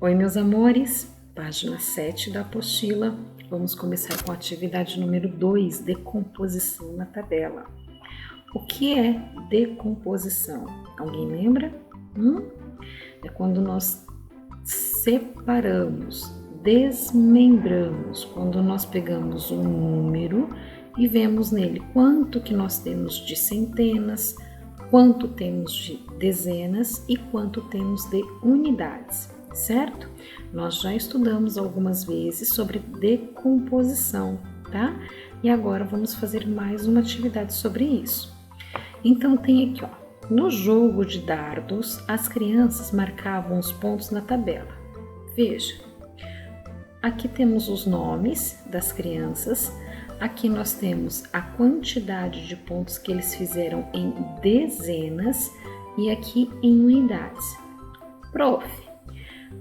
Oi, meus amores, página 7 da apostila. Vamos começar com a atividade número 2, decomposição na tabela. O que é decomposição? Alguém lembra? É quando nós separamos, desmembramos, quando nós pegamos um número e vemos nele quanto que nós temos de centenas, quanto temos de dezenas e quanto temos de unidades, certo? Nós já estudamos algumas vezes sobre decomposição, tá? E agora vamos fazer mais uma atividade sobre isso. Então tem aqui, ó, no jogo de dardos, as crianças marcavam os pontos na tabela. Veja, aqui temos os nomes das crianças. Aqui nós temos a quantidade de pontos que eles fizeram em dezenas e aqui em unidades. Prof,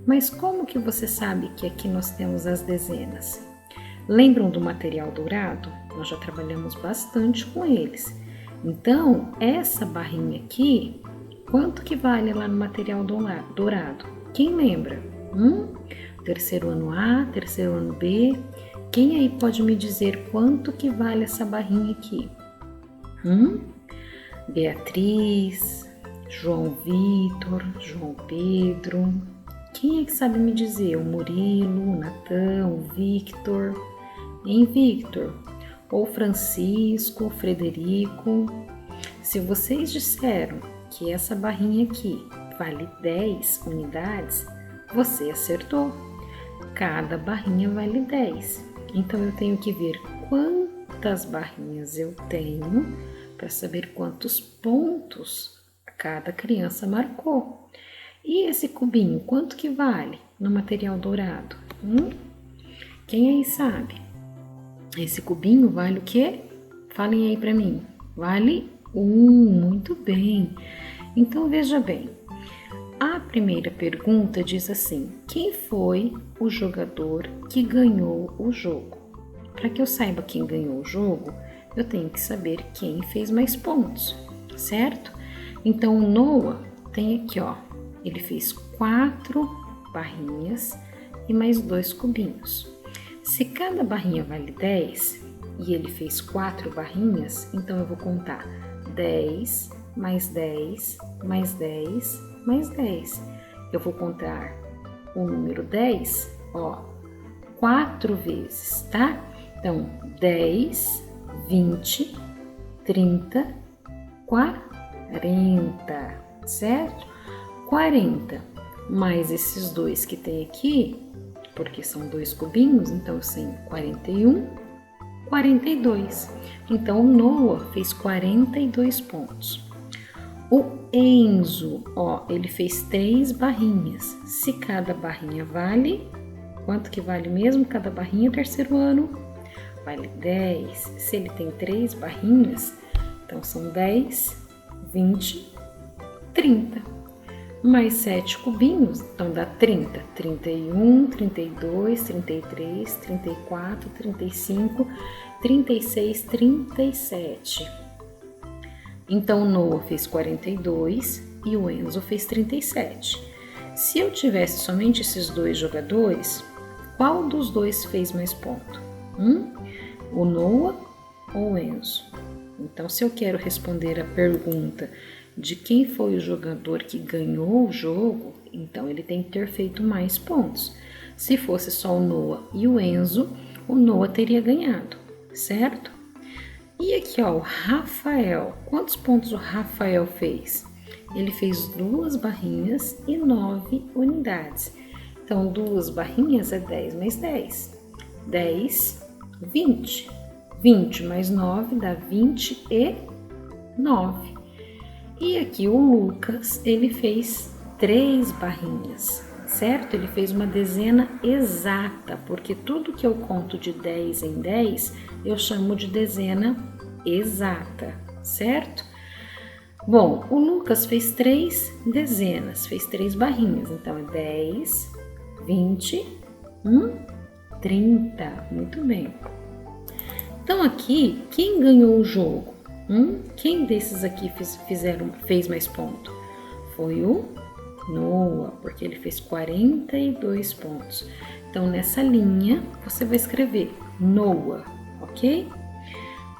mas como que você sabe que aqui nós temos as dezenas? Lembram do material dourado? Nós já trabalhamos bastante com eles. Então, essa barrinha aqui, quanto que vale lá no material dourado? Quem lembra? Terceiro ano A, terceiro ano B. Quem aí pode me dizer quanto que vale essa barrinha aqui? Beatriz, João Vitor, João Pedro. Quem é que sabe me dizer? O Murilo, o Natan, o Victor. Hein, Victor? Ou Francisco, Frederico. Se vocês disseram que essa barrinha aqui vale 10 unidades, você acertou. Cada barrinha vale 10. Então, eu tenho que ver quantas barrinhas eu tenho para saber quantos pontos cada criança marcou. E esse cubinho, quanto que vale no material dourado? Quem aí sabe? Esse cubinho vale o quê? Falem aí para mim. Vale 1, muito bem. Então, veja bem. A primeira pergunta diz assim: quem foi o jogador que ganhou o jogo? Para que eu saiba quem ganhou o jogo, eu tenho que saber quem fez mais pontos, certo? Então, o Noah tem aqui, ó, ele fez 4 barrinhas e mais 2 cubinhos. Se cada barrinha vale 10 e ele fez 4 barrinhas, então eu vou contar 10, mais 10, mais 10, mais 10. Eu vou contar o número 10, ó, 4 vezes, tá? Então, 10, 20, 30, 40, certo? 40 mais esses dois que tem aqui, porque são 2 cubinhos, então eu tenho 41, 42. Então, o Noah fez 42 pontos. O Enzo, ó, ele fez 3 barrinhas. Se cada barrinha vale, quanto que vale mesmo cada barrinha terceiro ano? Vale 10. Se ele tem 3 barrinhas, então são 10, 20, 30. Mais 7 cubinhos, então dá 30. 31, 32, 33, 34, 35, 36, 37. Então, o Noah fez 42 e o Enzo fez 37. Se eu tivesse somente esses 2 jogadores, qual dos dois fez mais ponto? O Noah ou o Enzo? Então, se eu quero responder a pergunta de quem foi o jogador que ganhou o jogo, então ele tem que ter feito mais pontos. Se fosse só o Noah e o Enzo, o Noah teria ganhado, certo? E aqui, ó, o Rafael. Quantos pontos o Rafael fez? Ele fez 2 barrinhas e 9 unidades. Então, 2 barrinhas é 10 mais 10. 10, 20. 20 mais 9 dá 29. E aqui o Lucas, ele fez 3 barrinhas, certo? Ele fez uma dezena exata, porque tudo que eu conto de 10 em 10, eu chamo de dezena exata, certo? Bom, o Lucas fez 3 dezenas, fez 3 barrinhas, então é 10, 20, 30, muito bem. Então aqui, quem ganhou o jogo? Quem desses aqui fez mais ponto? Foi o Noah, porque ele fez 42 pontos. Então, nessa linha, você vai escrever Noah, ok?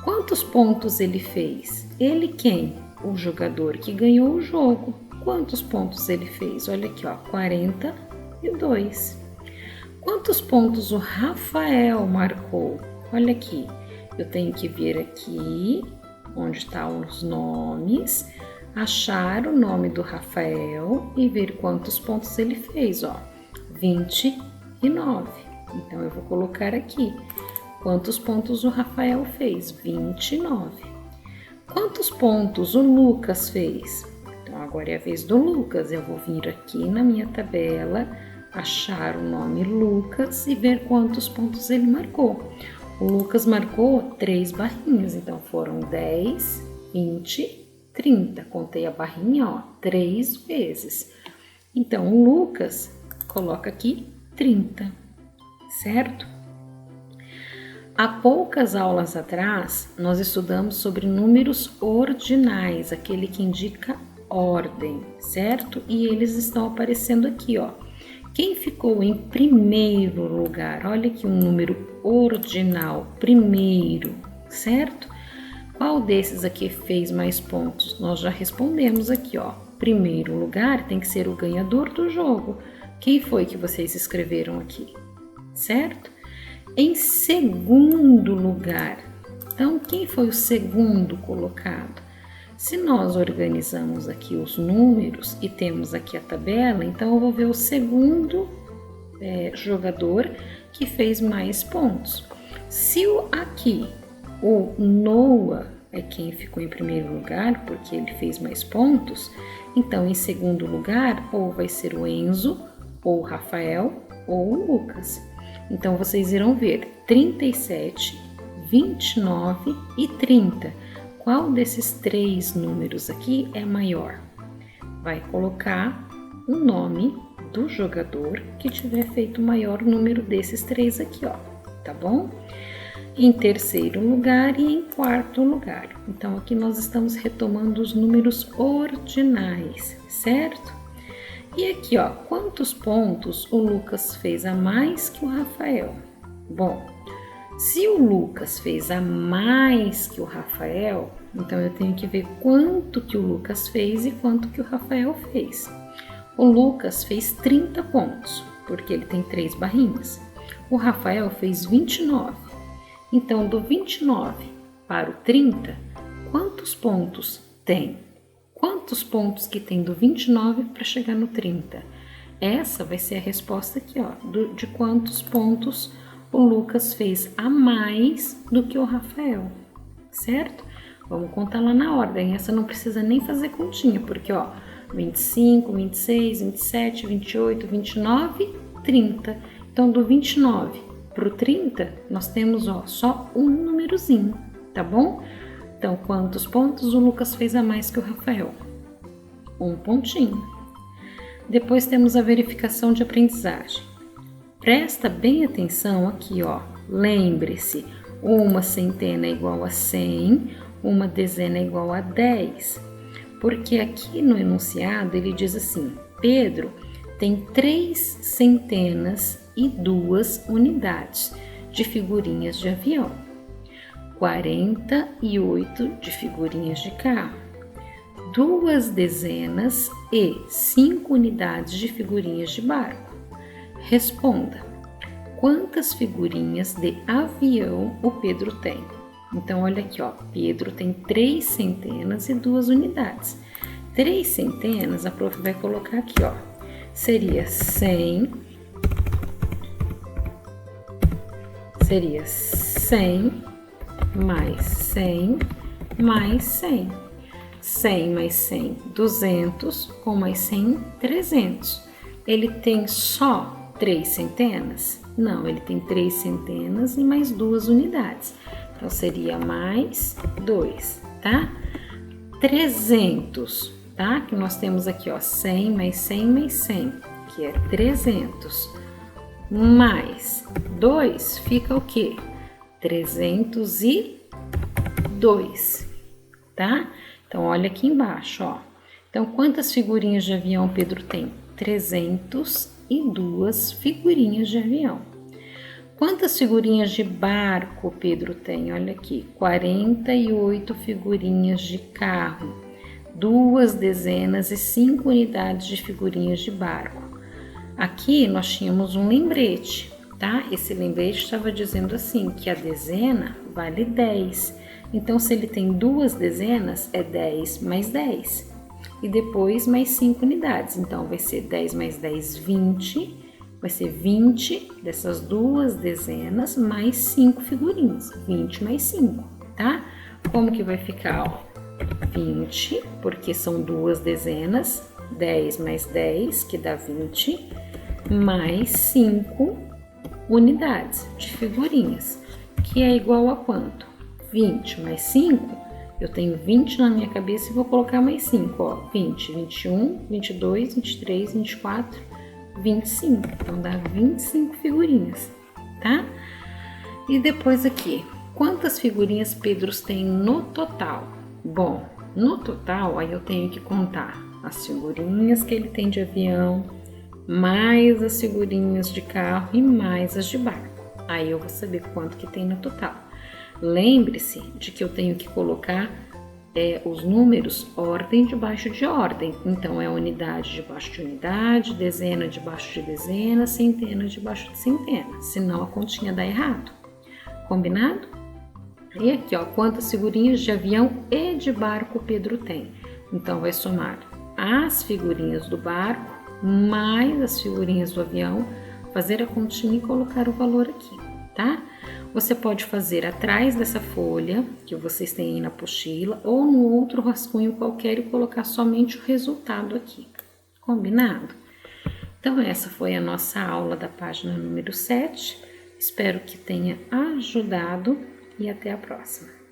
Quantos pontos ele fez? Ele quem? O jogador que ganhou o jogo. Quantos pontos ele fez? Olha aqui, ó, 42. Quantos pontos o Rafael marcou? Olha aqui, eu tenho que vir aqui, onde estão os nomes, achar o nome do Rafael e ver quantos pontos ele fez, ó, 29. Então, eu vou colocar aqui, quantos pontos o Rafael fez? 29. Quantos pontos o Lucas fez? Então, agora é a vez do Lucas, eu vou vir aqui na minha tabela, achar o nome Lucas e ver quantos pontos ele marcou. O Lucas marcou 3 barrinhas, então foram 10, 20, 30. Contei a barrinha, ó, 3 vezes. Então, o Lucas coloca aqui 30, certo? Há poucas aulas atrás, nós estudamos sobre números ordinais, aquele que indica ordem, certo? E eles estão aparecendo aqui, ó. Quem ficou em primeiro lugar? Olha aqui um número ordinal, primeiro, certo? Qual desses aqui fez mais pontos? Nós já respondemos aqui, ó. Primeiro lugar tem que ser o ganhador do jogo. Quem foi que vocês escreveram aqui? Certo? Em segundo lugar, então quem foi o segundo colocado? Se nós organizamos aqui os números e temos aqui a tabela, então eu vou ver o segundo jogador que fez mais pontos. Se aqui o Noah é quem ficou em primeiro lugar, porque ele fez mais pontos, então em segundo lugar ou vai ser o Enzo, ou o Rafael, ou o Lucas. Então vocês irão ver 37, 29 e 30. Qual desses 3 números aqui é maior? Vai colocar o nome do jogador que tiver feito o maior número desses 3 aqui, ó, tá bom? Em terceiro lugar e em quarto lugar. Então, aqui nós estamos retomando os números ordinais, certo? E aqui, ó, quantos pontos o Lucas fez a mais que o Rafael? Bom, se o Lucas fez a mais que o Rafael, então eu tenho que ver quanto que o Lucas fez e quanto que o Rafael fez. O Lucas fez 30 pontos, porque ele tem 3 barrinhas. O Rafael fez 29. Então, do 29 para o 30, quantos pontos tem? Quantos pontos que tem do 29 para chegar no 30? Essa vai ser a resposta aqui, ó, de quantos pontos o Lucas fez a mais do que o Rafael, certo? Vamos contar lá na ordem, essa não precisa nem fazer continha, porque ó, 25, 26, 27, 28, 29, 30. Então, do 29 para o 30, nós temos ó, só um númerozinho, tá bom? Então, quantos pontos o Lucas fez a mais que o Rafael? Um pontinho. Depois temos a verificação de aprendizagem. Presta bem atenção aqui, ó. Lembre-se, uma centena é igual a 100, uma dezena é igual a 10. Porque aqui no enunciado ele diz assim: Pedro tem 3 centenas e 2 unidades de figurinhas de avião, 48 de figurinhas de carro, 2 dezenas e 5 unidades de figurinhas de barco. Responda, quantas figurinhas de avião o Pedro tem? Então, olha aqui, ó, Pedro tem 3 centenas e 2 unidades. 3 centenas, a prof vai colocar aqui, ó, seria 100 mais 100 mais 100. 100 mais 100, 200, com mais 100, 300. Ele tem só 3 centenas? Não, ele tem 3 centenas e mais 2 unidades. Então, seria mais 2, tá? 300, tá? Que nós temos aqui, ó, 100 mais 100 mais 100, que é 300. Mais 2 fica o quê? 302, tá? Então, olha aqui embaixo, ó. Então, quantas figurinhas de avião Pedro tem? 302 figurinhas de avião. Quantas figurinhas de barco Pedro tem? Olha aqui, 48 figurinhas de carro, 2 dezenas e 5 unidades de figurinhas de barco. Aqui nós tínhamos um lembrete, tá? Esse lembrete estava dizendo assim, que a dezena vale 10. Então, se ele tem 2 dezenas, é 10 mais 10. E depois mais 5 unidades. Então, vai ser 10 mais 10, 20. Vai ser 20 dessas 2 dezenas mais 5 figurinhas. 20 mais 5, tá? Como que vai ficar? Ó, 20, porque são 2 dezenas. 10 mais 10, que dá 20. Mais 5 unidades de figurinhas. Que é igual a quanto? 20 mais 5, eu tenho 20 na minha cabeça e vou colocar mais 5, ó, 20, 21, 22, 23, 24, 25, então dá 25 figurinhas, tá? E depois aqui, quantas figurinhas Pedro tem no total? Bom, no total, aí eu tenho que contar as figurinhas que ele tem de avião, mais as figurinhas de carro e mais as de barco. Aí eu vou saber quanto que tem no total. Lembre-se de que eu tenho que colocar os números ordem debaixo de ordem. Então, é unidade debaixo de unidade, dezena debaixo de dezena, centena debaixo de centena. Senão a continha dá errado. Combinado? E aqui, ó, quantas figurinhas de avião e de barco Pedro tem? Então, vai somar as figurinhas do barco mais as figurinhas do avião, fazer a continha e colocar o valor aqui, tá? Você pode fazer atrás dessa folha que vocês têm aí na apostila ou no outro rascunho qualquer e colocar somente o resultado aqui. Combinado? Então, essa foi a nossa aula da página número 7. Espero que tenha ajudado e até a próxima.